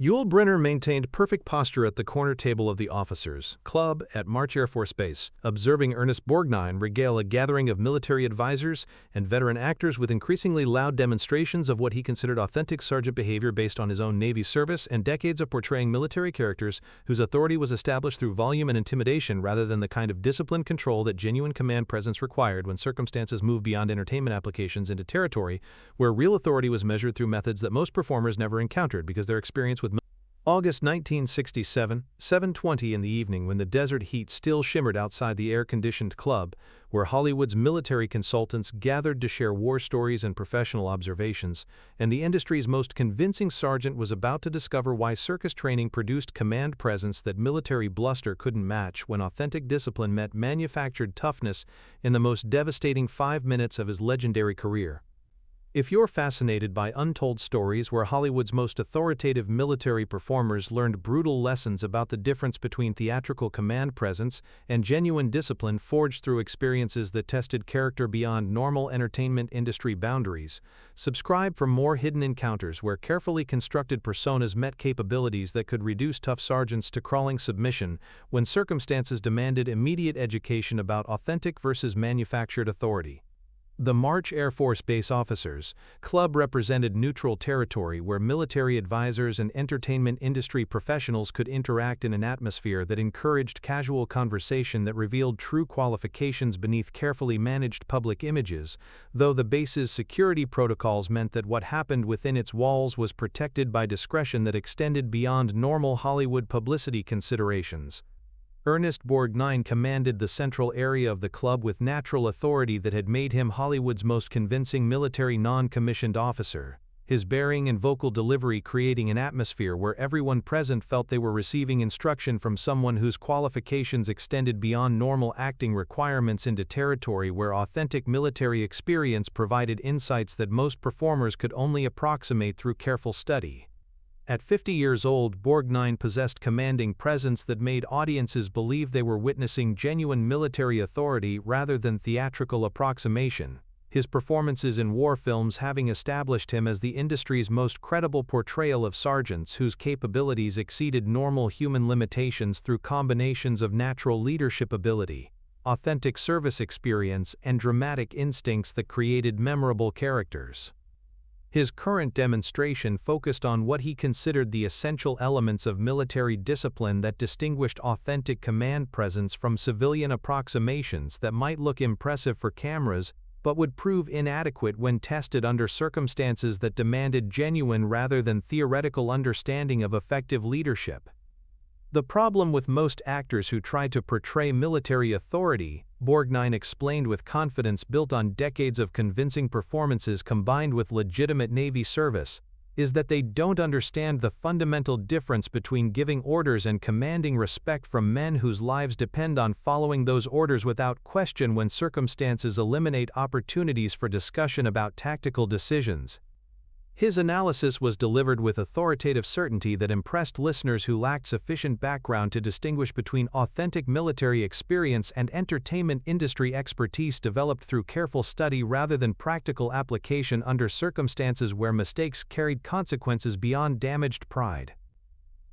Yul Brynner maintained perfect posture at the corner table of the officers' club at March Air Force Base, observing Ernest Borgnine regale a gathering of military advisors and veteran actors with increasingly loud demonstrations of what he considered authentic sergeant behavior based on his own Navy service and decades of portraying military characters whose authority was established through volume and intimidation rather than the kind of disciplined control that genuine command presence required when circumstances moved beyond entertainment applications into territory where real authority was measured through methods that most performers never encountered because their experience with August 1967, 7:20 in the evening when the desert heat still shimmered outside the air-conditioned club, where Hollywood's military consultants gathered to share war stories and professional observations, and the industry's most convincing sergeant was about to discover why circus training produced command presence that military bluster couldn't match when authentic discipline met manufactured toughness in the most devastating 5 minutes of his legendary career. If you're fascinated by untold stories where Hollywood's most authoritative military performers learned brutal lessons about the difference between theatrical command presence and genuine discipline forged through experiences that tested character beyond normal entertainment industry boundaries, subscribe for more hidden encounters where carefully constructed personas met capabilities that could reduce tough sergeants to crawling submission when circumstances demanded immediate education about authentic versus manufactured authority. The March Air Force Base Officers Club represented neutral territory where military advisors and entertainment industry professionals could interact in an atmosphere that encouraged casual conversation that revealed true qualifications beneath carefully managed public images, though the base's security protocols meant that what happened within its walls was protected by discretion that extended beyond normal Hollywood publicity considerations. Ernest Borgnine commanded the central area of the club with natural authority that had made him Hollywood's most convincing military non-commissioned officer, his bearing and vocal delivery creating an atmosphere where everyone present felt they were receiving instruction from someone whose qualifications extended beyond normal acting requirements into territory where authentic military experience provided insights that most performers could only approximate through careful study. At 50 years old, Borgnine possessed commanding presence that made audiences believe they were witnessing genuine military authority rather than theatrical approximation, his performances in war films having established him as the industry's most credible portrayal of sergeants whose capabilities exceeded normal human limitations through combinations of natural leadership ability, authentic service experience, and dramatic instincts that created memorable characters. His current demonstration focused on what he considered the essential elements of military discipline that distinguished authentic command presence from civilian approximations that might look impressive for cameras but would prove inadequate when tested under circumstances that demanded genuine rather than theoretical understanding of effective leadership. The problem with most actors who try to portray military authority, Borgnine explained with confidence built on decades of convincing performances combined with legitimate Navy service, is that they don't understand the fundamental difference between giving orders and commanding respect from men whose lives depend on following those orders without question when circumstances eliminate opportunities for discussion about tactical decisions. His analysis was delivered with authoritative certainty that impressed listeners who lacked sufficient background to distinguish between authentic military experience and entertainment industry expertise developed through careful study rather than practical application under circumstances where mistakes carried consequences beyond damaged pride.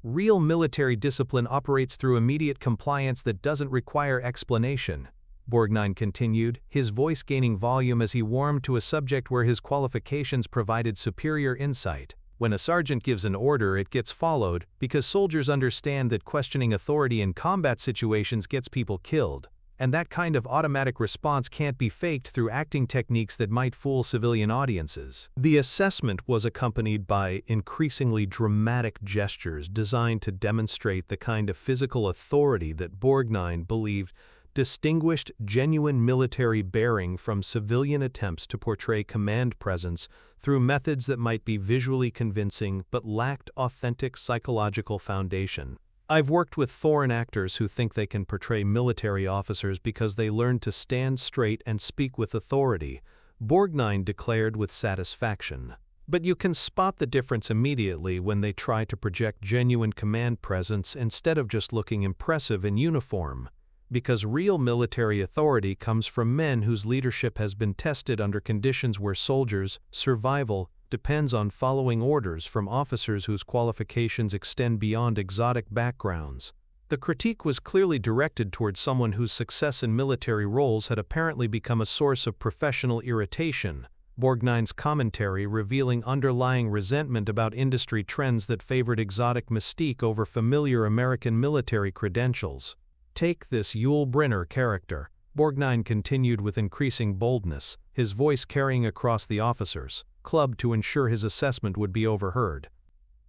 Real military discipline operates through immediate compliance that doesn't require explanation, Borgnine continued, his voice gaining volume as he warmed to a subject where his qualifications provided superior insight. When a sergeant gives an order, it gets followed, because soldiers understand that questioning authority in combat situations gets people killed, and that kind of automatic response can't be faked through acting techniques that might fool civilian audiences. The assessment was accompanied by increasingly dramatic gestures designed to demonstrate the kind of physical authority that Borgnine believed distinguished genuine military bearing from civilian attempts to portray command presence through methods that might be visually convincing but lacked authentic psychological foundation. I've worked with foreign actors who think they can portray military officers because they learned to stand straight and speak with authority, Borgnine declared with satisfaction. But you can spot the difference immediately when they try to project genuine command presence instead of just looking impressive in uniform. Because real military authority comes from men whose leadership has been tested under conditions where soldiers' survival depends on following orders from officers whose qualifications extend beyond exotic backgrounds. The critique was clearly directed towards someone whose success in military roles had apparently become a source of professional irritation, Borgnine's commentary revealing underlying resentment about industry trends that favored exotic mystique over familiar American military credentials. Take this Yul Brynner character, Borgnine continued with increasing boldness, his voice carrying across the officers' club to ensure his assessment would be overheard.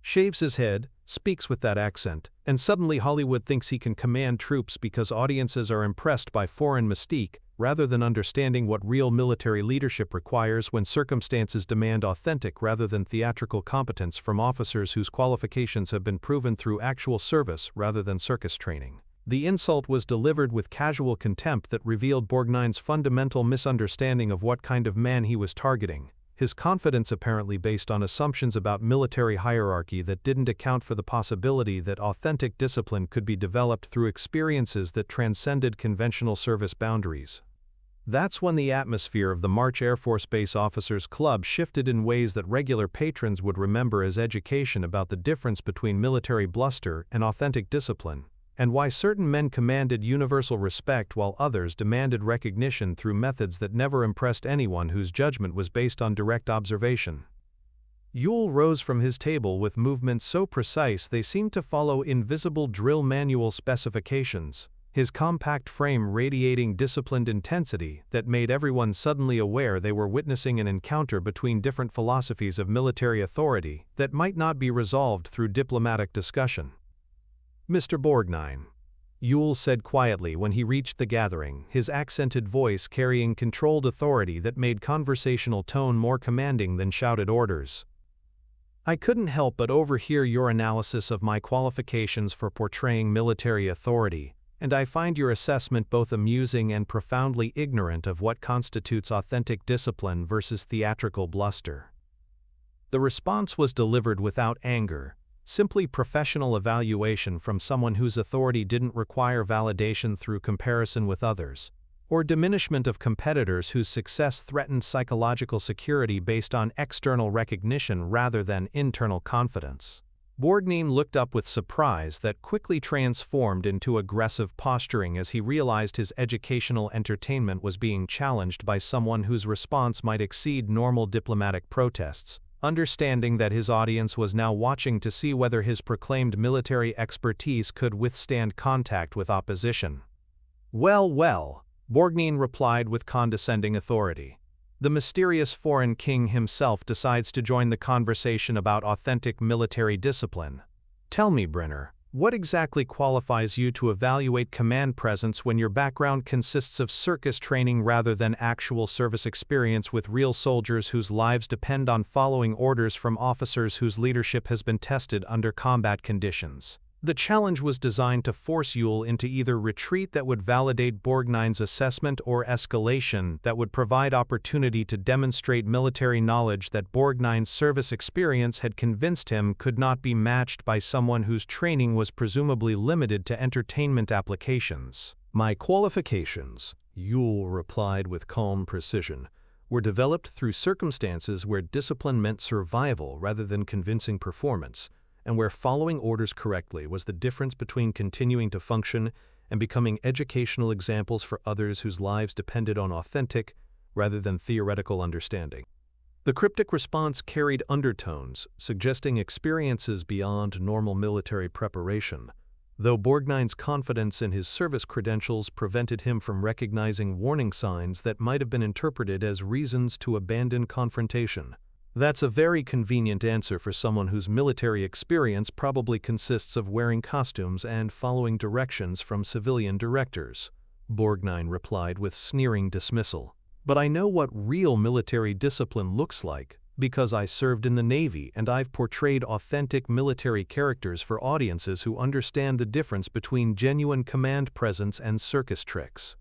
Shaves his head, speaks with that accent, and suddenly Hollywood thinks he can command troops because audiences are impressed by foreign mystique, rather than understanding what real military leadership requires when circumstances demand authentic rather than theatrical competence from officers whose qualifications have been proven through actual service rather than circus training. The insult was delivered with casual contempt that revealed Borgnine's fundamental misunderstanding of what kind of man he was targeting, his confidence apparently based on assumptions about military hierarchy that didn't account for the possibility that authentic discipline could be developed through experiences that transcended conventional service boundaries. That's when the atmosphere of the March Air Force Base Officers Club shifted in ways that regular patrons would remember as education about the difference between military bluster and authentic discipline, and why certain men commanded universal respect while others demanded recognition through methods that never impressed anyone whose judgment was based on direct observation. Yul rose from his table with movements so precise they seemed to follow invisible drill manual specifications, his compact frame radiating disciplined intensity that made everyone suddenly aware they were witnessing an encounter between different philosophies of military authority that might not be resolved through diplomatic discussion. "Mr. Borgnine," Yul said quietly when he reached the gathering, his accented voice carrying controlled authority that made conversational tone more commanding than shouted orders. "I couldn't help but overhear your analysis of my qualifications for portraying military authority, and I find your assessment both amusing and profoundly ignorant of what constitutes authentic discipline versus theatrical bluster." The response was delivered without anger, simply professional evaluation from someone whose authority didn't require validation through comparison with others, or diminishment of competitors whose success threatened psychological security based on external recognition rather than internal confidence. Borgnine looked up with surprise that quickly transformed into aggressive posturing as he realized his educational entertainment was being challenged by someone whose response might exceed normal diplomatic protests, understanding that his audience was now watching to see whether his proclaimed military expertise could withstand contact with opposition. "Well, well," Borgnine replied with condescending authority. "The mysterious foreign king himself decides to join the conversation about authentic military discipline. Tell me, Brynner, what exactly qualifies you to evaluate command presence when your background consists of circus training rather than actual service experience with real soldiers whose lives depend on following orders from officers whose leadership has been tested under combat conditions?" The challenge was designed to force Yul into either retreat that would validate Borgnine's assessment or escalation that would provide opportunity to demonstrate military knowledge that Borgnine's service experience had convinced him could not be matched by someone whose training was presumably limited to entertainment applications. "My qualifications," Yul replied with calm precision, "were developed through circumstances where discipline meant survival rather than convincing performance, and where following orders correctly was the difference between continuing to function and becoming educational examples for others whose lives depended on authentic, rather than theoretical understanding." The cryptic response carried undertones, suggesting experiences beyond normal military preparation, though Borgnine's confidence in his service credentials prevented him from recognizing warning signs that might have been interpreted as reasons to abandon confrontation. "That's a very convenient answer for someone whose military experience probably consists of wearing costumes and following directions from civilian directors," Borgnine replied with sneering dismissal. "But I know what real military discipline looks like, because I served in the Navy and I've portrayed authentic military characters for audiences who understand the difference between genuine command presence and circus tricks."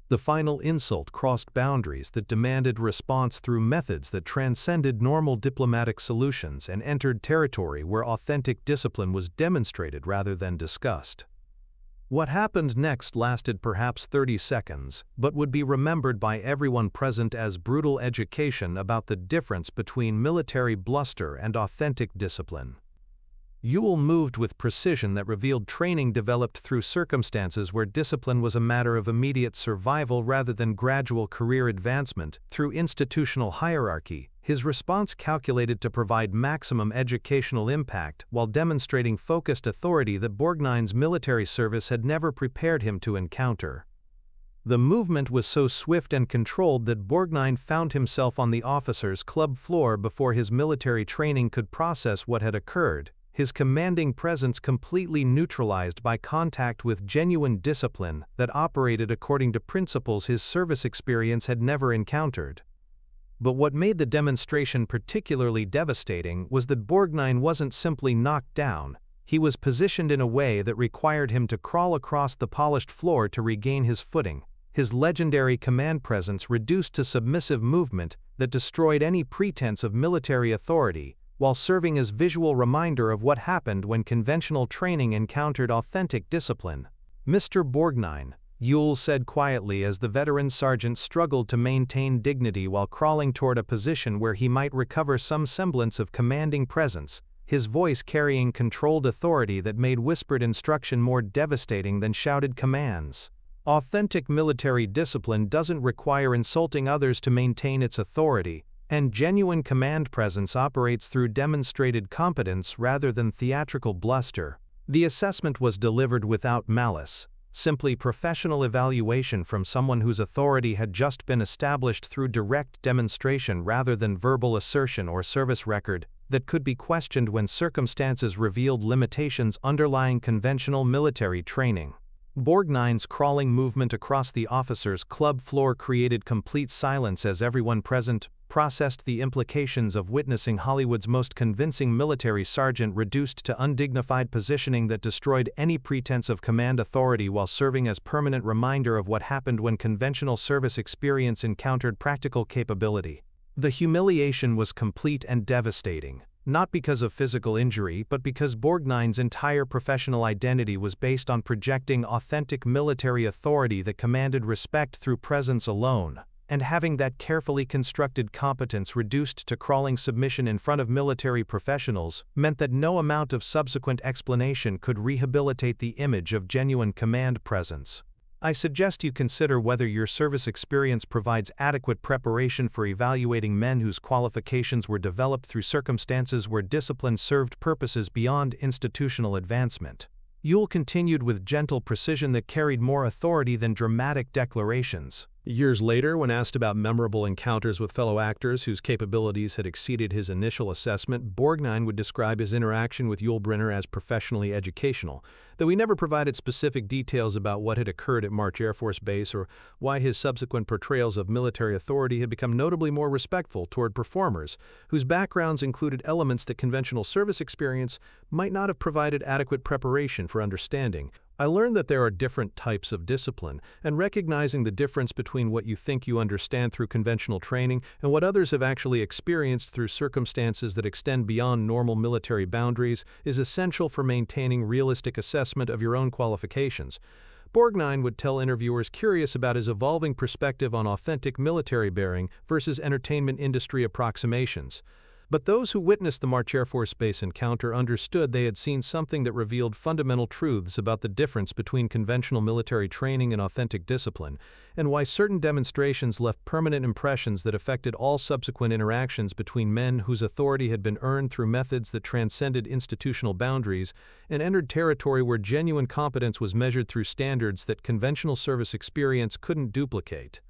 The final insult crossed boundaries that demanded response through methods that transcended normal diplomatic solutions and entered territory where authentic discipline was demonstrated rather than discussed. What happened next lasted perhaps 30 seconds, but would be remembered by everyone present as brutal education about the difference between military bluster and authentic discipline. Yul moved with precision that revealed training developed through circumstances where discipline was a matter of immediate survival rather than gradual career advancement through institutional hierarchy. His response calculated to provide maximum educational impact while demonstrating focused authority that Borgnine's military service had never prepared him to encounter. The movement was so swift and controlled that Borgnine found himself on the officers' club floor before his military training could process what had occurred, his commanding presence completely neutralized by contact with genuine discipline that operated according to principles his service experience had never encountered. But what made the demonstration particularly devastating was that Borgnine wasn't simply knocked down, he was positioned in a way that required him to crawl across the polished floor to regain his footing, his legendary command presence reduced to submissive movement that destroyed any pretense of military authority, while serving as visual reminder of what happened when conventional training encountered authentic discipline. "Mr. Borgnine," Yul said quietly as the veteran sergeant struggled to maintain dignity while crawling toward a position where he might recover some semblance of commanding presence, his voice carrying controlled authority that made whispered instruction more devastating than shouted commands. "Authentic military discipline doesn't require insulting others to maintain its authority, and genuine command presence operates through demonstrated competence rather than theatrical bluster." The assessment was delivered without malice, simply professional evaluation from someone whose authority had just been established through direct demonstration rather than verbal assertion or service record that could be questioned when circumstances revealed limitations underlying conventional military training. Borgnine's crawling movement across the officers' club floor created complete silence as everyone present processed the implications of witnessing Hollywood's most convincing military sergeant reduced to undignified positioning that destroyed any pretense of command authority while serving as permanent reminder of what happened when conventional service experience encountered practical capability. The humiliation was complete and devastating, not because of physical injury but because Borgnine's entire professional identity was based on projecting authentic military authority that commanded respect through presence alone. And having that carefully constructed competence reduced to crawling submission in front of military professionals meant that no amount of subsequent explanation could rehabilitate the image of genuine command presence. I suggest you consider whether your service experience provides adequate preparation for evaluating men whose qualifications were developed through circumstances where discipline served purposes beyond institutional advancement. Yul continued with gentle precision that carried more authority than dramatic declarations. Years later, when asked about memorable encounters with fellow actors whose capabilities had exceeded his initial assessment, Borgnine would describe his interaction with Yul Brynner as professionally educational, though he never provided specific details about what had occurred at March Air Force Base or why his subsequent portrayals of military authority had become notably more respectful toward performers, whose backgrounds included elements that conventional service experience might not have provided adequate preparation for understanding. "I learned that there are different types of discipline, and recognizing the difference between what you think you understand through conventional training and what others have actually experienced through circumstances that extend beyond normal military boundaries is essential for maintaining realistic assessment of your own qualifications." Borgnine would tell interviewers curious about his evolving perspective on authentic military bearing versus entertainment industry approximations. But those who witnessed the March Air Force Base encounter understood they had seen something that revealed fundamental truths about the difference between conventional military training and authentic discipline, and why certain demonstrations left permanent impressions that affected all subsequent interactions between men whose authority had been earned through methods that transcended institutional boundaries and entered territory where genuine competence was measured through standards that conventional service experience couldn't duplicate.